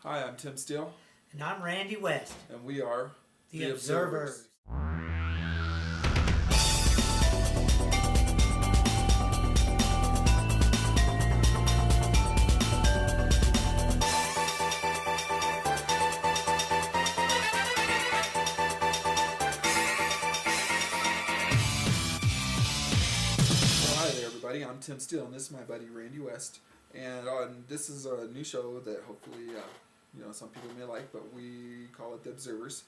Hi, I'm Tim Steele, And I'm Randy West, and we are the Observers. Well, hi there, everybody. I'm Tim Steele, and this is my buddy Randy West. And this is a new show that hopefully, some people may like, but we call it the Observers.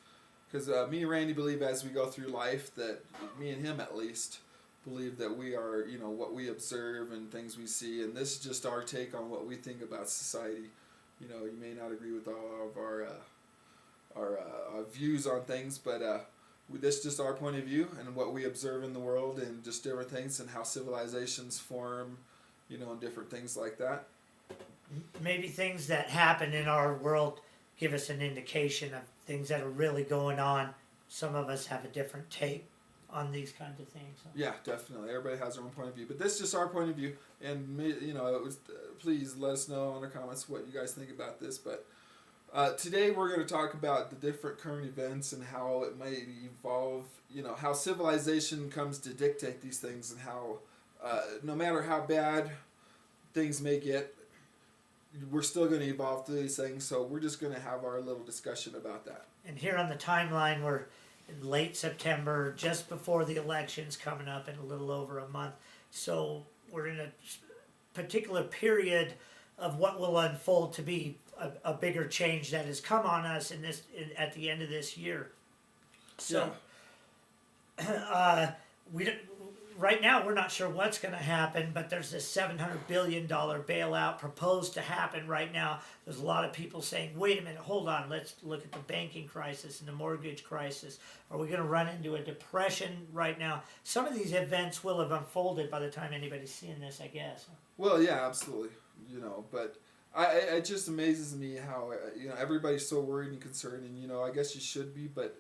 Because me and Randy believe as we go through life that, me and him at least, believe that we are, what we observe and things we see. And this is just our take on what we think about society. You may not agree with all of our views on things, but this is just our point of view and what we observe in the world and just different things and how civilizations form, and different things like that. Maybe things that happen in our world give us an indication of things that are really going on. Some of us have a different take on these kinds of things. So. Yeah, definitely. Everybody has their own point of view, but this is just our point of view. And please let us know in the comments what you guys think about this. But today we're going to talk about the different current events and how it may evolve. How civilization comes to dictate these things, and how no matter how bad things may get, we're still going to evolve through these things. So we're just going to have our little discussion about that. And here on the timeline, we're in late September, just before the election's coming up in a little over a month. So we're in a particular period of what will unfold to be a bigger change that has come on us at the end of this year. So right now we're not sure what's going to happen, but there's this $700 billion bailout proposed to happen right now. There's a lot of people saying, wait a minute, hold on, let's look at the banking crisis and the mortgage crisis. Are we going to run into a depression right now? Some of these events will have unfolded by the time anybody's seeing this, I guess. Well, yeah, absolutely. But it just amazes me how everybody's so worried and concerned, and I guess you should be, but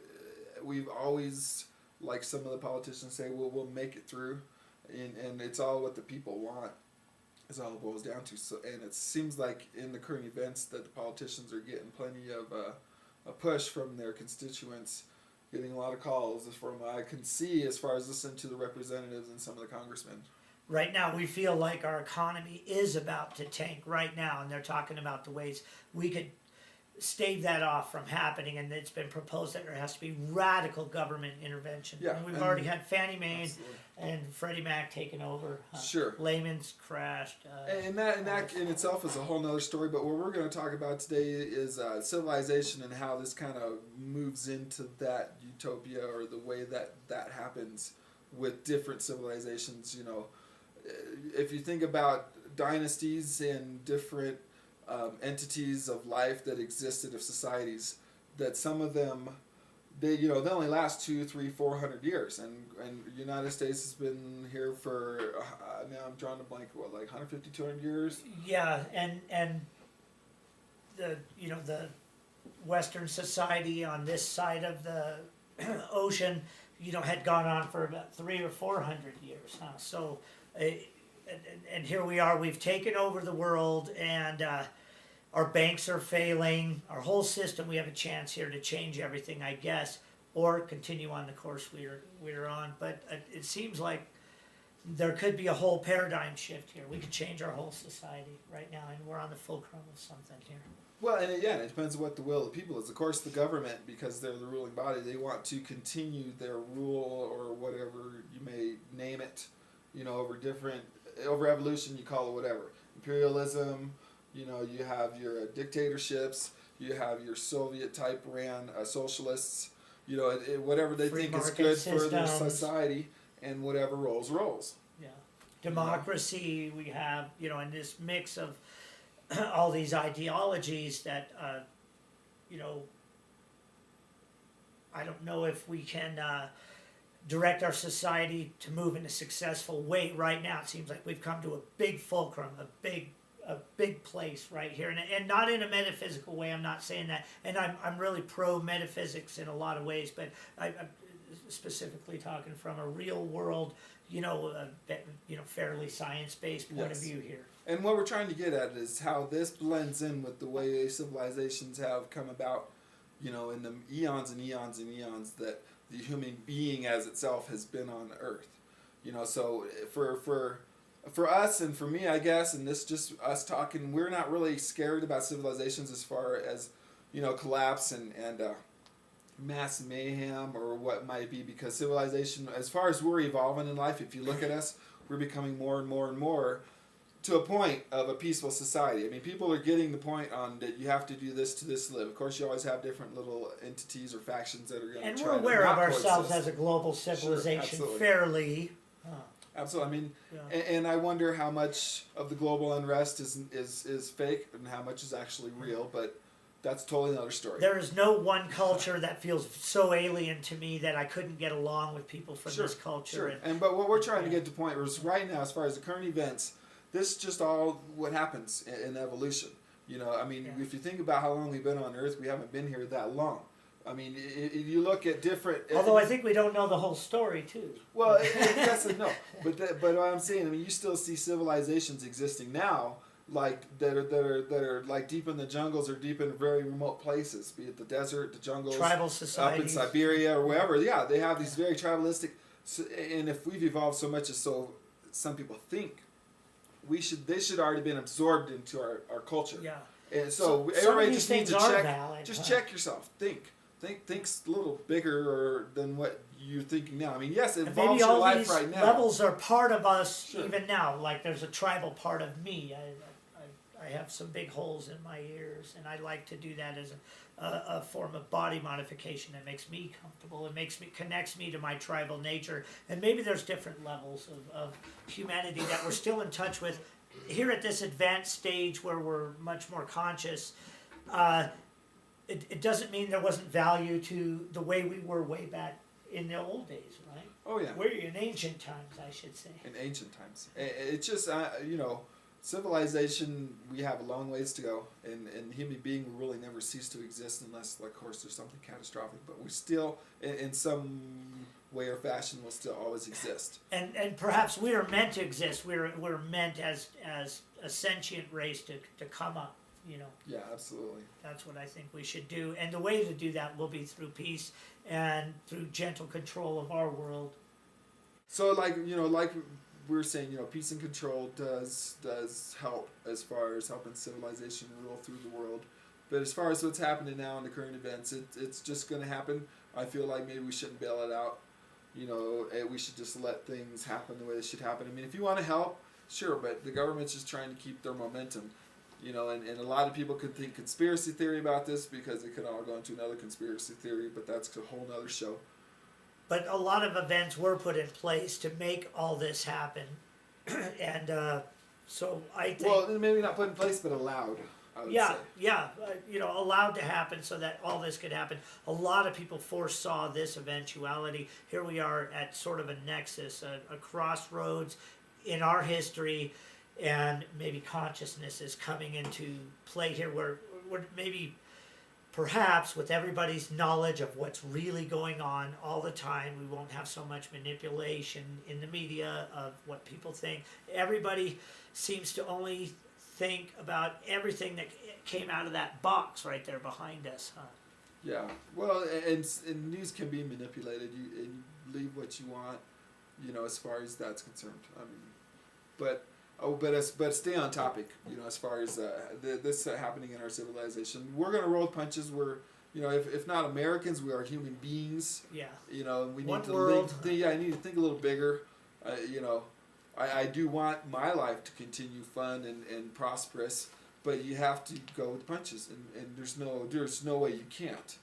we've always, like some of the politicians say, we'll make it through, and it's all what the people want is all it boils down to. So, and it seems like in the current events that the politicians are getting plenty of a push from their constituents, getting a lot of calls from I can see as far as listening to the representatives and some of the congressmen. Right now, we feel like our economy is about to tank right now, and they're talking about the ways we could stave that off from happening, and it's been proposed that there has to be radical government intervention. Yeah, and we've already had Fannie Mae and Freddie Mac taking over. Sure. Lehman's crashed. And that in itself is a whole nother story, but what we're going to talk about today is civilization and how this kind of moves into that utopia, or the way that happens with different civilizations. If you think about dynasties and different entities of life that existed, of societies, that some of them they only last 200, 300, 400 years, and the United States has been here for now I'm drawing a blank, like 150, 200 years. Yeah, and the Western society on this side of the ocean had gone on for about 300 or 400 years, huh? So and here we are, we've taken over the world, and our banks are failing, our whole system. We have a chance here to change everything, I guess, or continue on the course we're on. But it seems like there could be a whole paradigm shift here. We could change our whole society right now, and we're on the fulcrum of something here. Well, and it depends on what the will of the people is. Of course, the government, because they're the ruling body, they want to continue their rule, or whatever you may name it, over evolution, you call it whatever. Imperialism, you have your dictatorships, you have your Soviet type ran socialists, whatever they Free think is market good for their systems. society, and whatever rolls. Yeah. Democracy, we have, in this mix of all these ideologies that, I don't know if we can direct our society to move in a successful way right now. It seems like we've come to a big fulcrum, a big place right here, and not in a metaphysical way. I'm not saying that, and I'm really pro metaphysics in a lot of ways, but I'm specifically talking from a real world, fairly science based point of view here. And what we're trying to get at is how this blends in with the way civilizations have come about, you know, in the eons and eons and eons that the human being as itself has been on Earth. You know, so for us and for me, I guess, and this just us talking, we're not really scared about civilizations as far as, you know, collapse and mass mayhem or what might be, because civilization, as far as we're evolving in life, if you look at us, we're becoming more and more and more to a point of a peaceful society. I mean, people are getting the point on that you have to do this to live. Of course, you always have different little entities or factions that are going to And try we're to aware not of ourselves coexist. as a global civilization absolutely. fairly. Absolutely. I mean, Yeah. and I wonder how much of the global unrest is fake and how much is actually real, but that's totally another story. There is no one culture that feels so alien to me that I couldn't get along with people from this culture. Sure. And, And but what we're trying to get to point is right now, as far as the current events, this is just all what happens in evolution. You know, I mean, Yeah. if you think about how long we've been on Earth, we haven't been here that long. I mean, you look at different. although I think we don't know the whole story too. Well, yes and no. But what I'm saying, I mean, you still see civilizations existing now, like that are like deep in the jungles or deep in very remote places, be it the desert, the jungles, Tribal up in societies. Siberia or wherever. Yeah, they have these very tribalistic. And if we've evolved so much as so some people think, they should already been absorbed into our culture. Yeah. And Some so of everybody these just needs things to are check. valid, Just huh? check yourself. Think a little bigger or than what you're thinking now. I mean, yes, it And involves maybe your all life these right now. levels are part of us Sure. even now. Like there's a tribal part of me. I have some big holes in my ears, and I like to do that as a form of body modification that makes me comfortable. It connects me to my tribal nature. And maybe there's different levels of humanity that we're still in touch with. Here at this advanced stage where we're much more conscious, it doesn't mean there wasn't value to the way we were way back in the old days, right? Oh yeah. We're in ancient times, I should say. In ancient times, it's just you know, civilization. We have a long ways to go, and human being will really never cease to exist unless, of course, there's something catastrophic. But we still, in some way or fashion, will still always exist. And perhaps we are meant to exist. We're meant as a sentient race to come up. You know, Yeah, absolutely. that's what I think we should do. And the way to do that will be through peace and through gentle control of our world. So, like we were saying, you know, peace and control does help as far as helping civilization rule through the world. But as far as what's happening now in the current events, it's just going to happen. I feel like maybe we shouldn't bail it out. You know, we should just let things happen the way they should happen. I mean, if you want to help, sure, but the government's just trying to keep their momentum. You know, and a lot of people could think conspiracy theory about this because it could all go into another conspiracy theory, but that's a whole nother show. But a lot of events were put in place to make all this happen. And so I think... Well, maybe not put in place, but allowed, I would say. you know, allowed to happen so that all this could happen. A lot of people foresaw this eventuality. Here we are at sort of a nexus, a crossroads in our history, and maybe consciousness is coming into play here where maybe perhaps with everybody's knowledge of what's really going on all the time, we won't have so much manipulation in the media of what people think. Everybody seems to only think about everything that came out of that box right there behind us, huh? Yeah. Well, and news can be manipulated. You leave what you want, you know, as far as that's concerned. I mean, but stay on topic. You know, as far as this happening in our civilization, we're gonna roll punches. We're, you know, if not Americans, we are human beings. Yeah. You know, and we One need to world. I need to think a little bigger. You know, I do want my life to continue fun and prosperous, but you have to go with the punches, and there's no way you can't.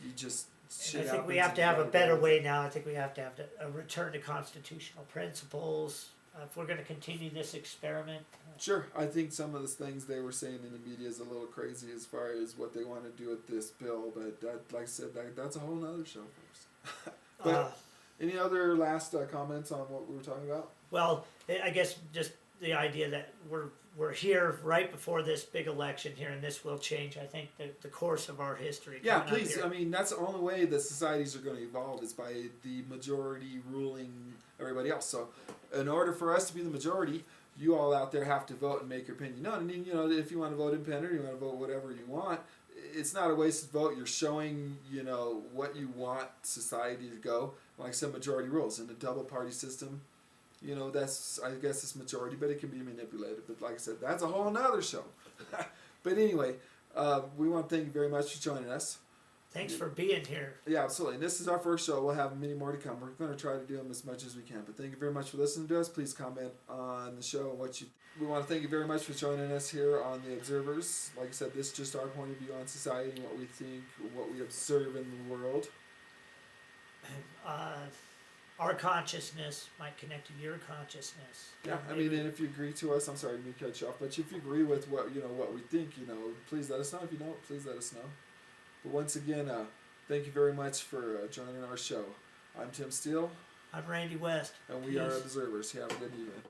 You just. And I think we have to have a better way now. I think we have to have a return to constitutional principles if we're going to continue this experiment. Sure, I think some of the things they were saying in the media is a little crazy as far as what they want to do with this bill, but that, like I said, that's a whole nother show for us. But any other last comments on what we were talking about? Well, I guess just the idea that we're here right before this big election here, and this will change, I think, the course of our history. Yeah, coming up please. here. I mean, that's the only way that societies are going to evolve is by the majority ruling everybody else. So, in order for us to be the majority, you all out there have to vote and make your opinion known. I mean, you know, if you want to vote independent, or you want to vote whatever you want, it's not a wasted vote. You're showing, you know, what you want society to go. Like some majority rules in the double party system, you know, that's, I guess it's majority, but it can be manipulated. But like I said, that's a whole nother show. But anyway, we want to thank you very much for joining us. Thanks for being here. Yeah, absolutely. And this is our first show. We'll have many more to come. We're going to try to do them as much as we can. But thank you very much for listening to us. Please comment on the show and what you. We want to thank you very much for joining us here on The Observers. Like I said, this is just our point of view on society and what we think, what we observe in the world. Our consciousness might connect to your consciousness. Yeah, I mean, and if you agree to us, I'm sorry to cut you off, but if you agree with what, you know, what we think, you know, please let us know. If you don't, please let us know. But once again, thank you very much for joining our show. I'm Tim Steele. I'm Randy West. And we are Peace. Observers. Have a good evening.